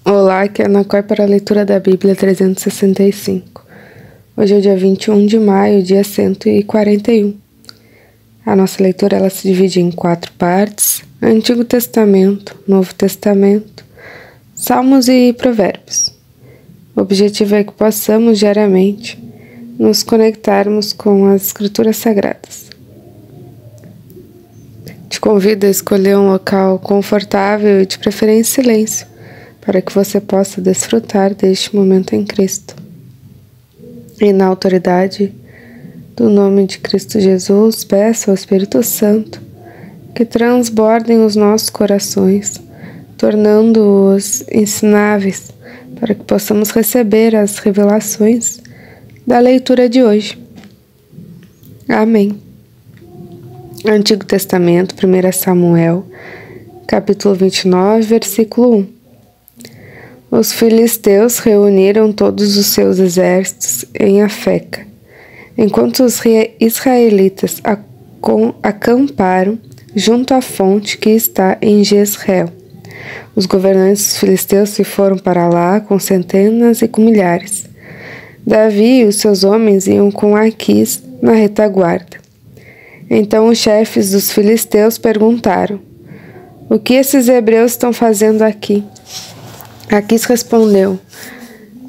Olá, aqui é a Ana Cor para a leitura da Bíblia 365. Hoje é o dia 21 de maio, dia 141. A nossa leitura ela se divide em 4 partes: Antigo Testamento, Novo Testamento, Salmos e Provérbios. O objetivo é que possamos diariamente nos conectarmos com as Escrituras Sagradas. Te convido a escolher um local confortável e de preferência em silêncio, para que você possa desfrutar deste momento em Cristo. E na autoridade do nome de Cristo Jesus, peço ao Espírito Santo que transbordem os nossos corações, tornando-os ensináveis, para que possamos receber as revelações da leitura de hoje. Amém. Antigo Testamento, 1 Samuel, capítulo 29, versículo 1. Os filisteus reuniram todos os seus exércitos em Afeca, enquanto os israelitas acamparam junto à fonte que está em Jezreel. Os governantes dos filisteus se foram para lá com centenas e com milhares. Davi e os seus homens iam com Aquis na retaguarda. Então os chefes dos filisteus perguntaram: "O que esses hebreus estão fazendo aqui?" Aquis respondeu: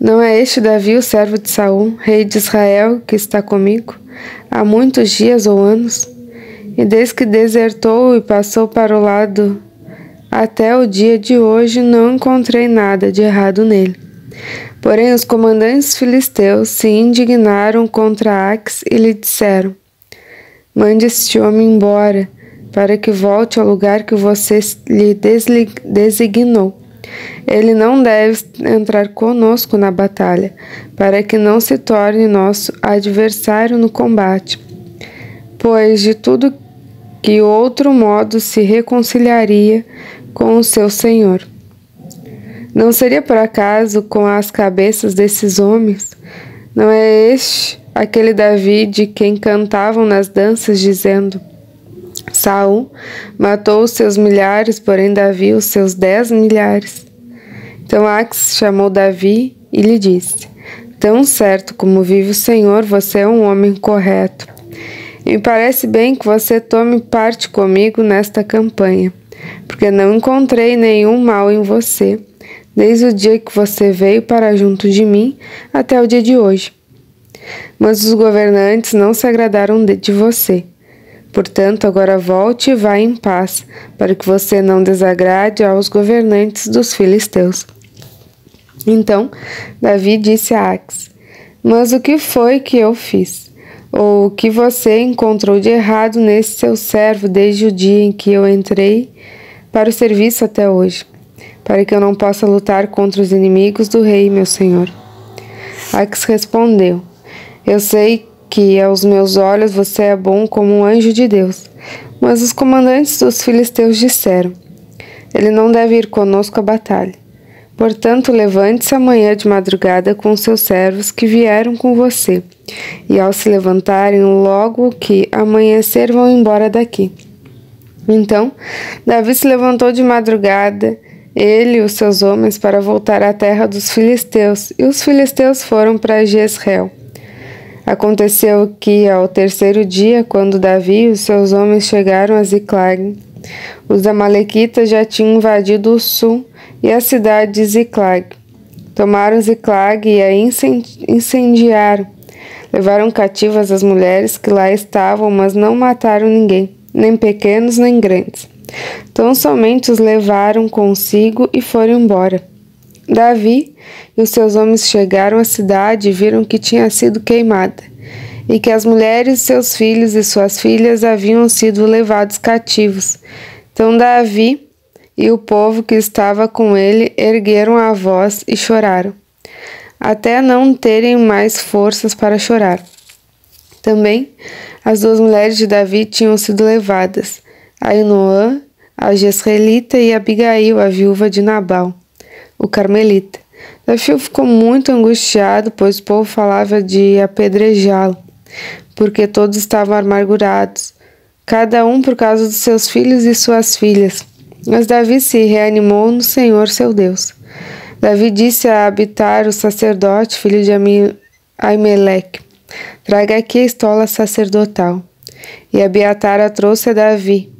"Não é este Davi, o servo de Saul, rei de Israel, que está comigo há muitos dias ou anos? E desde que desertou e passou para o lado até o dia de hoje, não encontrei nada de errado nele." Porém, os comandantes filisteus se indignaram contra Aquis e lhe disseram: "Mande este homem embora, para que volte ao lugar que você lhe designou. Ele não deve entrar conosco na batalha, para que não se torne nosso adversário no combate, pois de tudo que outro modo se reconciliaria com o seu senhor. Não seria por acaso com as cabeças desses homens? Não é este aquele Davi de quem cantavam nas danças, dizendo: Saul matou os seus milhares, porém Davi os seus 10 milhares. Então Aquis chamou Davi e lhe disse: "Tão certo como vive o Senhor, você é um homem correto. E me parece bem que você tome parte comigo nesta campanha, porque não encontrei nenhum mal em você, desde o dia que você veio para junto de mim até o dia de hoje. Mas os governantes não se agradaram de você. Portanto, agora volte e vá em paz, para que você não desagrade aos governantes dos filisteus." Então Davi disse a Aquis: "Mas o que foi que eu fiz? Ou o que você encontrou de errado nesse seu servo desde o dia em que eu entrei para o serviço até hoje, para que eu não possa lutar contra os inimigos do rei, meu senhor?" Aquis respondeu: "Eu sei que aos meus olhos você é bom como um anjo de Deus." Mas os comandantes dos filisteus disseram: "Ele não deve ir conosco à batalha. Portanto, levante-se amanhã de madrugada com seus servos que vieram com você, e ao se levantarem logo que amanhecer vão embora daqui." Então Davi se levantou de madrugada, ele e os seus homens, para voltar à terra dos filisteus, e os filisteus foram para Jezreel. Aconteceu que, ao terceiro dia, quando Davi e os seus homens chegaram a Ziclag, os amalequitas já tinham invadido o sul e a cidade de Ziclag. Tomaram Ziclag e a incendiaram. Levaram cativas as mulheres que lá estavam, mas não mataram ninguém, nem pequenos nem grandes. Então somente os levaram consigo e foram embora. Davi e os seus homens chegaram à cidade e viram que tinha sido queimada, e que as mulheres, seus filhos e suas filhas haviam sido levados cativos. Então Davi e o povo que estava com ele ergueram a voz e choraram, até não terem mais forças para chorar. Também as 2 mulheres de Davi tinham sido levadas, Ainoã, a Jezreelita, e Abigail, a viúva de Nabal, o carmelita. Davi ficou muito angustiado, pois o povo falava de apedrejá-lo, porque todos estavam amargurados, cada um por causa dos seus filhos e suas filhas. Mas Davi se reanimou no Senhor seu Deus. Davi disse a Abiatar, o sacerdote, filho de Aimeleque: traga aqui a estola sacerdotal. E Abiatar a trouxe a Davi.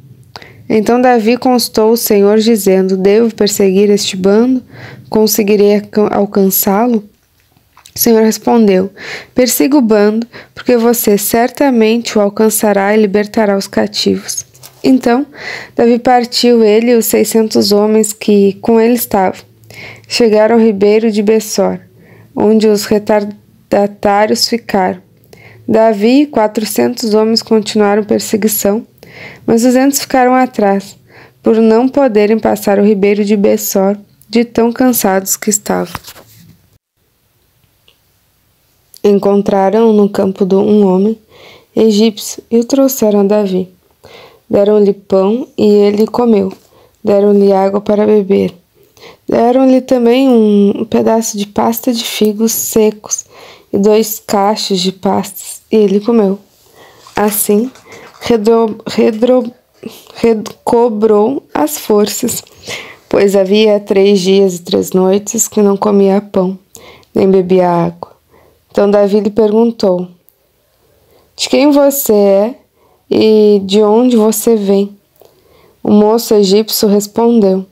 Então Davi consultou o Senhor, dizendo: devo perseguir este bando? Conseguirei alcançá-lo? O Senhor respondeu: persiga o bando, porque você certamente o alcançará e libertará os cativos. Então Davi partiu, ele e os 600 homens que com ele estavam. Chegaram ao ribeiro de Bessor, onde os retardatários ficaram. Davi e 400 homens continuaram perseguição, mas 200 ficaram atrás, por não poderem passar o ribeiro de Bessor, de tão cansados que estavam. Encontraram no campo um homem egípcio e o trouxeram a Davi. Deram-lhe pão e ele comeu. Deram-lhe água para beber. Deram-lhe também um pedaço de pasta de figos secos e 2 cachos de pastas, e ele comeu. Assim, recobrou as forças, pois havia 3 dias e 3 noites que não comia pão, nem bebia água. Então Davi lhe perguntou: de quem você é e de onde você vem? O moço egípcio respondeu: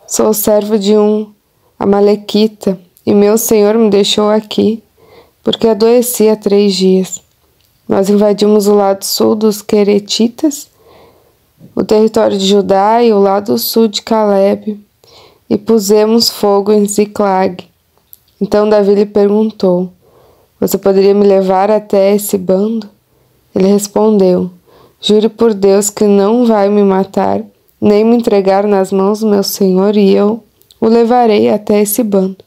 sou servo de um amalequita, e meu senhor me deixou aqui, porque adoeci há 3 dias. Nós invadimos o lado sul dos Queretitas, o território de Judá e o lado sul de Calebe, e pusemos fogo em Ziclag. Então Davi lhe perguntou: você poderia me levar até esse bando? Ele respondeu: jure por Deus que não vai me matar, nem me entregar nas mãos do meu senhor, e eu o levarei até esse bando.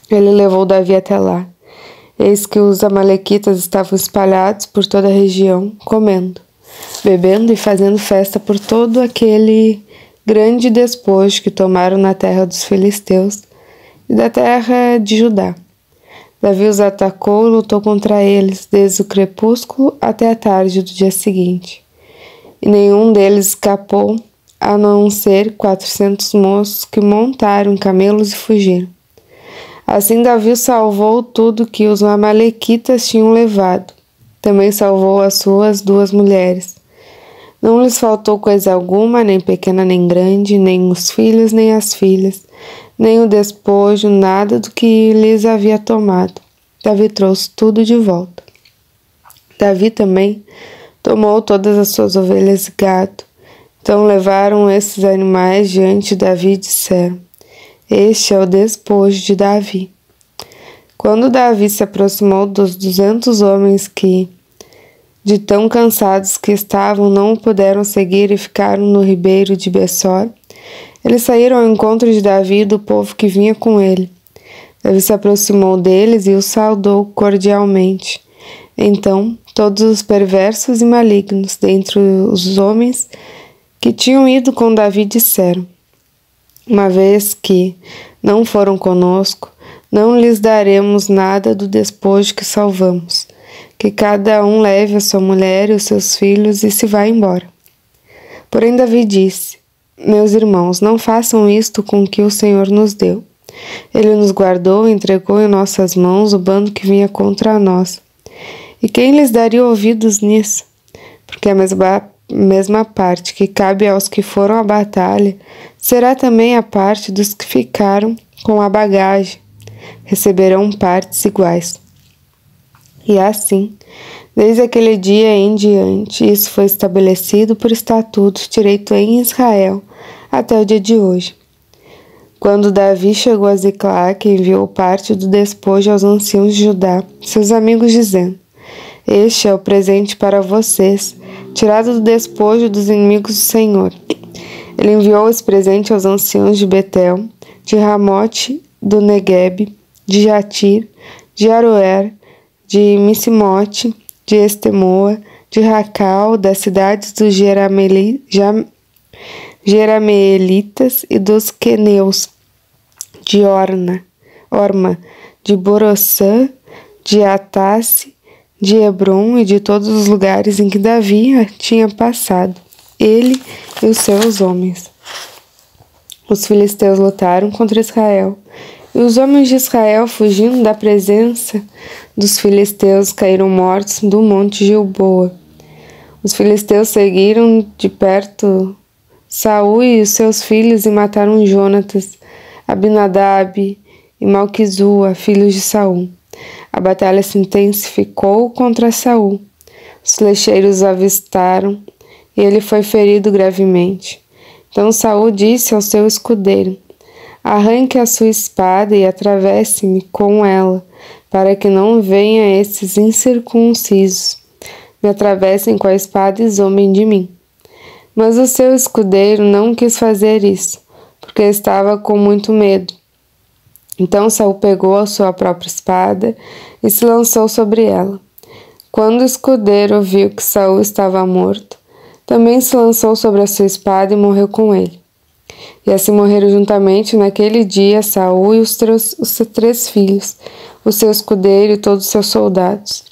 Ele levou Davi até lá. Eis que os amalequitas estavam espalhados por toda a região, comendo, bebendo e fazendo festa por todo aquele grande despojo que tomaram na terra dos filisteus e da terra de Judá. Davi os atacou e lutou contra eles, desde o crepúsculo até a tarde do dia seguinte. E nenhum deles escapou, a não ser 400 moços que montaram em camelos e fugiram. Assim Davi salvou tudo que os amalequitas tinham levado. Também salvou as suas 2 mulheres. Não lhes faltou coisa alguma, nem pequena nem grande, nem os filhos nem as filhas, nem o despojo, nada do que lhes havia tomado. Davi trouxe tudo de volta. Davi também tomou todas as suas ovelhas e gado. Então levaram esses animais diante de Davi e disseram: este é o despojo de Davi. Quando Davi se aproximou dos 200 homens que, de tão cansados que estavam, não o puderam seguir e ficaram no ribeiro de Bessor, eles saíram ao encontro de Davi e do povo que vinha com ele. Davi se aproximou deles e os saudou cordialmente. Então, todos os perversos e malignos dentre os homens que tinham ido com Davi disseram: uma vez que não foram conosco, não lhes daremos nada do despojo que salvamos. Que cada um leve a sua mulher e os seus filhos e se vá embora. Porém Davi disse: meus irmãos, não façam isto com o que o Senhor nos deu. Ele nos guardou e entregou em nossas mãos o bando que vinha contra nós. E quem lhes daria ouvidos nisso? Porque a mesma parte que cabe aos que foram à batalha será também a parte dos que ficaram com a bagagem. Receberão partes iguais. E assim, desde aquele dia em diante, isso foi estabelecido por estatuto direito em Israel até o dia de hoje. Quando Davi chegou a Ziclag, enviou parte do despojo aos anciãos de Judá, seus amigos, dizendo: este é o presente para vocês, tirado do despojo dos inimigos do Senhor. Ele enviou esse presente aos anciãos de Betel, de Ramote do Neguebe, de Jatir, de Aroer, de Missimote, de Estemoa, de Racal, das cidades dos Jerameelitas e dos Queneus, de Orma, de Borossã, de Atasse, de Hebron e de todos os lugares em que Davi tinha passado, ele e os seus homens. os filisteus lutaram contra Israel, e os homens de Israel, fugindo da presença dos filisteus, caíram mortos do monte Gilboa. Os filisteus seguiram de perto Saul e os seus filhos e mataram Jonatas, Abinadab e Malquizua, filhos de Saul. A batalha se intensificou contra Saul. Os flecheiros o avistaram e ele foi ferido gravemente. Então Saul disse ao seu escudeiro: arranque a sua espada e atravesse-me com ela, para que não venha esses incircuncisos, me atravessem com a espada e zombem de mim. Mas o seu escudeiro não quis fazer isso, porque estava com muito medo. Então Saul pegou a sua própria espada e se lançou sobre ela. Quando o escudeiro viu que Saul estava morto, também se lançou sobre a sua espada e morreu com ele. E assim morreram juntamente naquele dia Saul e os seus 3 filhos, o seu escudeiro e todos os seus soldados.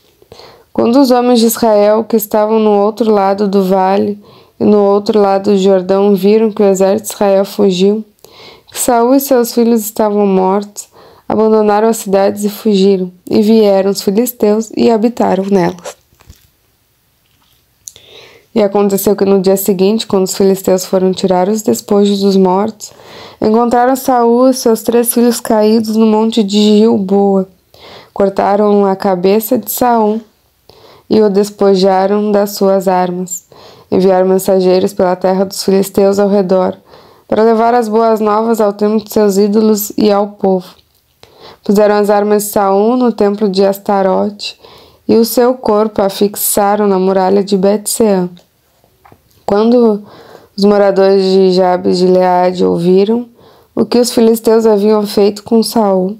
Quando os homens de Israel, que estavam no outro lado do vale e no outro lado do Jordão, viram que o exército de Israel fugiu, que Saul e seus filhos estavam mortos, abandonaram as cidades e fugiram, e vieram os filisteus e habitaram nelas. E aconteceu que no dia seguinte, quando os filisteus foram tirar os despojos dos mortos, encontraram Saul e seus 3 filhos caídos no monte de Gilboa. Cortaram a cabeça de Saul e o despojaram das suas armas. Enviaram mensageiros pela terra dos filisteus ao redor, para levar as boas novas ao templo de seus ídolos e ao povo. Puseram as armas de Saul no templo de Astarote, e o seu corpo afixaram na muralha de Bet-seã. Quando os moradores de Jabes de Gileade ouviram o que os filisteus haviam feito com Saul,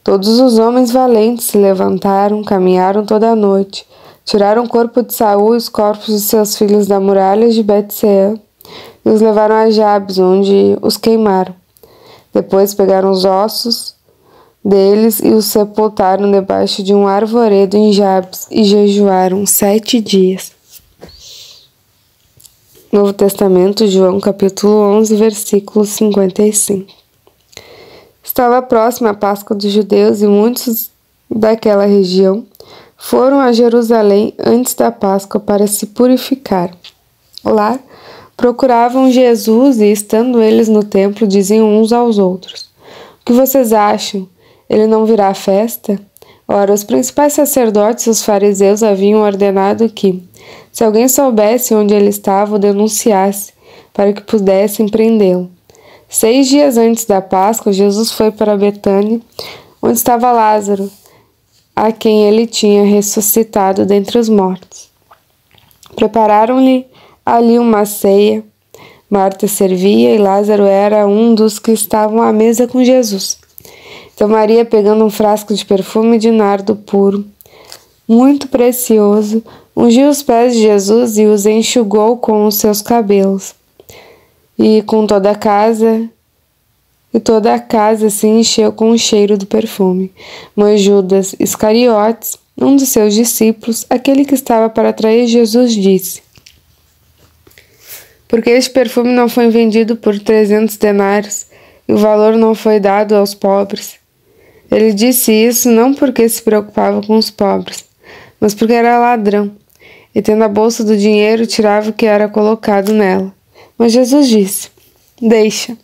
todos os homens valentes se levantaram, caminharam toda a noite, tiraram o corpo de Saul e os corpos de seus filhos da muralha de Bet-seã e os levaram a Jabes, onde os queimaram. Depois pegaram os ossos deles e os sepultaram debaixo de um arvoredo em Jabes e jejuaram 7 dias. Novo Testamento, João capítulo 11, versículo 55. Estava próxima a Páscoa dos judeus e muitos daquela região foram a Jerusalém antes da Páscoa para se purificar. Lá procuravam Jesus e, estando eles no templo, diziam uns aos outros: o que vocês acham? Ele não virá à festa? Ora, os principais sacerdotes e os fariseus haviam ordenado que, se alguém soubesse onde ele estava, o denunciasse, para que pudessem prendê-lo. 6 dias antes da Páscoa, Jesus foi para Betânia, onde estava Lázaro, a quem ele tinha ressuscitado dentre os mortos. Prepararam-lhe ali uma ceia. Marta servia e Lázaro era um dos que estavam à mesa com Jesus. Então Maria, pegando um frasco de perfume de nardo puro, muito precioso, ungiu os pés de Jesus e os enxugou com os seus cabelos. E toda a casa se encheu com o cheiro do perfume. Mas Judas Iscariotes, um dos seus discípulos, aquele que estava para trair Jesus, disse: porque este perfume não foi vendido por 300 denários e o valor não foi dado aos pobres? Ele disse isso não porque se preocupava com os pobres, mas porque era ladrão, e tendo a bolsa do dinheiro, tirava o que era colocado nela. Mas Jesus disse: deixa,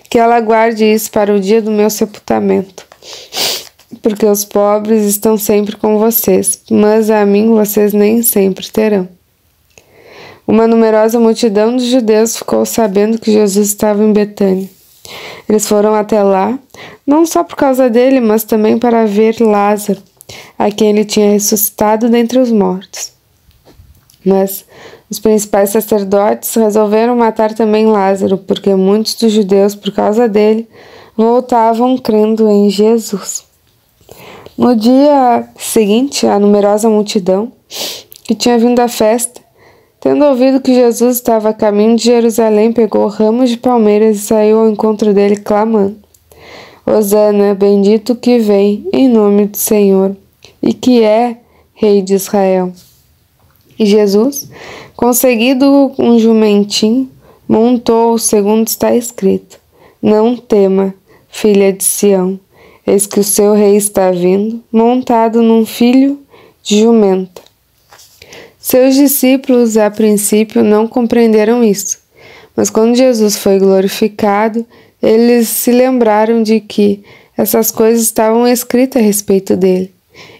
que ela guarde isso para o dia do meu sepultamento, porque os pobres estão sempre com vocês, mas a mim vocês nem sempre terão. Uma numerosa multidão dos judeus ficou sabendo que Jesus estava em Betânia. Eles foram até lá, não só por causa dele, mas também para ver Lázaro, a quem ele tinha ressuscitado dentre os mortos. Mas os principais sacerdotes resolveram matar também Lázaro, porque muitos dos judeus, por causa dele, voltavam crendo em Jesus. No dia seguinte, a numerosa multidão que tinha vindo à festa, tendo ouvido que Jesus estava a caminho de Jerusalém, pegou ramos de palmeiras e saiu ao encontro dele, clamando: Hosana, bendito que vem em nome do Senhor, e que é Rei de Israel. E Jesus, conseguido um jumentinho, montou, segundo está escrito, Não tema, filha de Sião, eis que o seu rei está vindo, montado num filho de jumenta. Seus discípulos, a princípio, não compreenderam isso, mas quando Jesus foi glorificado, eles se lembraram de que essas coisas estavam escritas a respeito dele,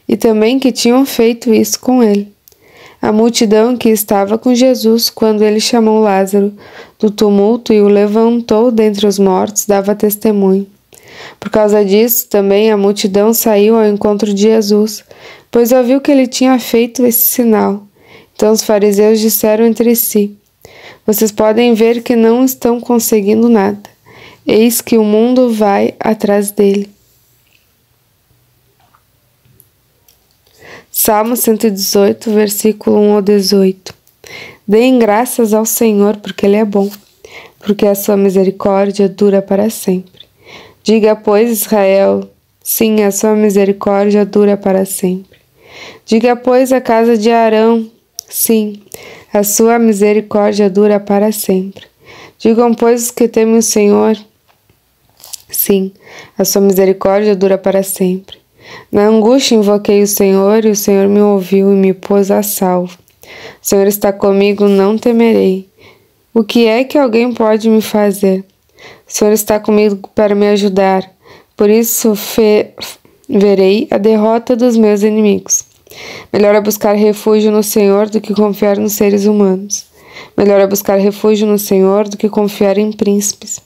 e também que tinham feito isso com ele. A multidão que estava com Jesus quando ele chamou Lázaro do tumulto e o levantou dentre os mortos dava testemunho. Por causa disso, também a multidão saiu ao encontro de Jesus, pois ouviu que ele tinha feito esse sinal. Então os fariseus disseram entre si: vocês podem ver que não estão conseguindo nada. Eis que o mundo vai atrás dele. Salmo 118, versículo 1 ao 18. Deem graças ao Senhor, porque Ele é bom, porque a sua misericórdia dura para sempre. Diga, pois, Israel, sim, a sua misericórdia dura para sempre. Diga, pois, a casa de Arão, sim, a sua misericórdia dura para sempre. Digam, pois, os que temem o Senhor, sim, a sua misericórdia dura para sempre. Na angústia invoquei o Senhor, e o Senhor me ouviu e me pôs a salvo. O Senhor está comigo, não temerei. O que é que alguém pode me fazer? O Senhor está comigo para me ajudar. Por isso verei a derrota dos meus inimigos. Melhor é buscar refúgio no Senhor do que confiar nos seres humanos. Melhor é buscar refúgio no Senhor do que confiar em príncipes.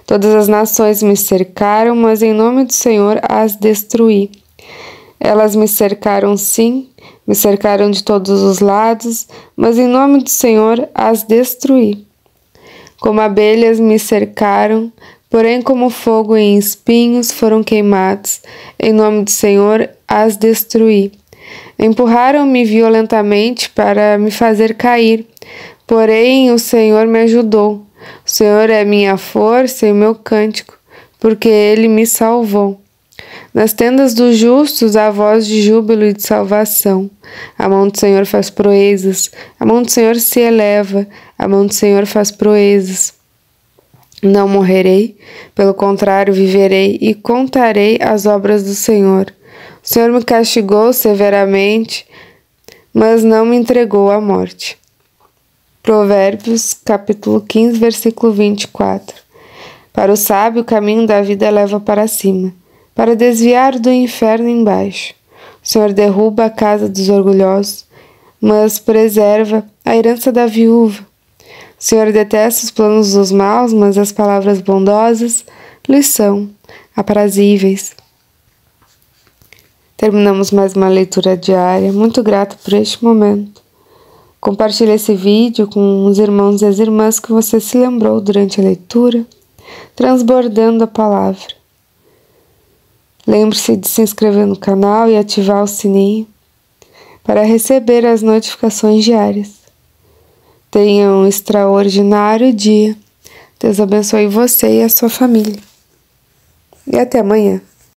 Todas as nações me cercaram, mas em nome do Senhor as destruí. Elas me cercaram, sim, me cercaram de todos os lados, mas em nome do Senhor as destruí. Como abelhas me cercaram, porém como fogo em espinhos foram queimados. Em nome do Senhor as destruí. Empurraram-me violentamente para me fazer cair, porém o Senhor me ajudou. O Senhor é minha força e o meu cântico, porque Ele me salvou. Nas tendas dos justos há voz de júbilo e de salvação. A mão do Senhor faz proezas, a mão do Senhor se eleva, a mão do Senhor faz proezas. Não morrerei, pelo contrário, viverei e contarei as obras do Senhor. O Senhor me castigou severamente, mas não me entregou à morte. Provérbios, capítulo 15, versículo 24. Para o sábio, o caminho da vida leva para cima, para desviar do inferno embaixo. O Senhor derruba a casa dos orgulhosos, mas preserva a herança da viúva. O Senhor detesta os planos dos maus, mas as palavras bondosas lhes são aprazíveis. Terminamos mais uma leitura diária. Muito grato por este momento. Compartilhe esse vídeo com os irmãos e as irmãs que você se lembrou durante a leitura, transbordando a palavra. Lembre-se de se inscrever no canal e ativar o sininho para receber as notificações diárias. Tenha um extraordinário dia. Deus abençoe você e a sua família. E até amanhã.